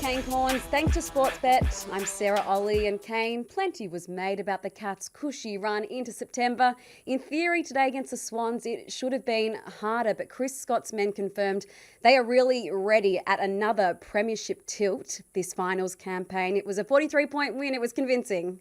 Kane Corns. Thanks to Sportsbet. I'm Sarah, Olle and Kane. Plenty was made about the Cats' cushy run into September. In theory, today against the Swans, it should have been harder, but Chris Scott's men confirmed they are really ready at another premiership tilt this finals campaign. It was a 43-point win. It was convincing.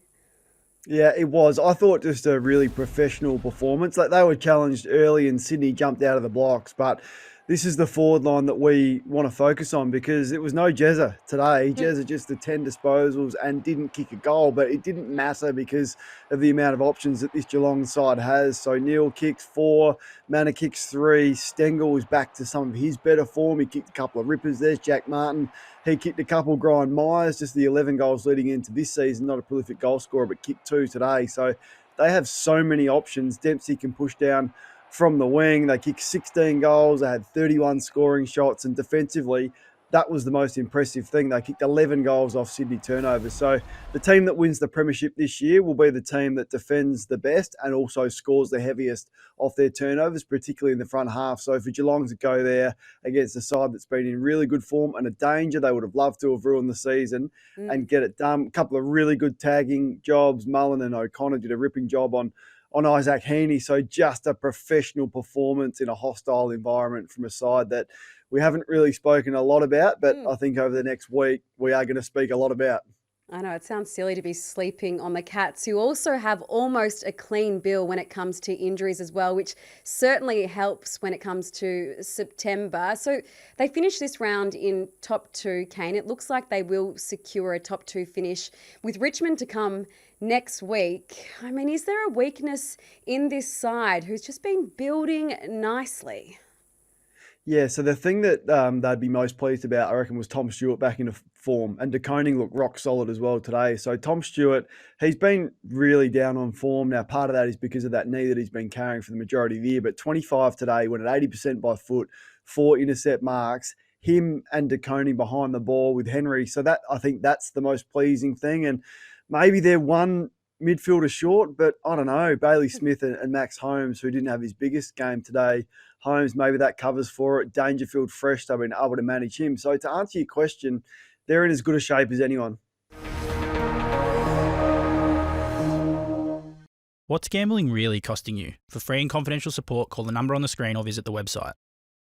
Yeah, it was. I thought just a really professional performance. Like, they were challenged early and Sydney jumped out of the blocks, but this is the forward line that we want to focus on because it was no Jezza today. Jezza just the 10 disposals and didn't kick a goal, but it didn't matter because of the amount of options that this Geelong side has. So Neil kicks 4, Manor kicks 3, Stengel is back to some of his better form. He kicked a couple of rippers. There's Jack Martin. He kicked a couple. Brian Myers, just the 11 goals leading into this season, not a prolific goal scorer, but kicked 2 today. So they have so many options. Dempsey can push down from the wing. They kicked 16 goals. They had 31 scoring shots, and defensively, that was the most impressive thing. They kicked 11 goals off Sydney turnovers. So the team that wins the premiership this year will be the team that defends the best and also scores the heaviest off their turnovers, particularly in the front half. So for Geelong to go there against a side that's been in really good form and a danger, they would have loved to have ruined the season and get it done. A couple of really good tagging jobs. Mullen and O'Connor did a ripping job on Isaac Heaney. So just a professional performance in a hostile environment from a side that we haven't really spoken a lot about, but I think over the next week we are going to speak a lot about. I know, it sounds silly to be sleeping on the Cats, who also have almost a clean bill when it comes to injuries as well, which certainly helps when it comes to September. So they finished this round in top 2, Kane. It looks like they will secure a top 2 finish with Richmond to come next week. I mean, is there a weakness in this side who's just been building nicely? Yeah, so the thing that they'd be most pleased about, I reckon, was Tom Stewart back into form. And De Koning looked rock solid as well today. So Tom Stewart, he's been really down on form. Now, part of that is because of that knee that he's been carrying for the majority of the year. But 25 today, went at 80% by foot, 4 intercept marks, him and De Koning behind the ball with Henry. So that, I think that's the most pleasing thing. And maybe they're one midfielder short, but I don't know. Bailey Smith and Max Holmes, who didn't have his biggest game today, Holmes, maybe that covers for it. Dangerfield fresh, they've been able to manage him. So to answer your question, they're in as good a shape as anyone. What's gambling really costing you? For free and confidential support, call the number on the screen or visit the website.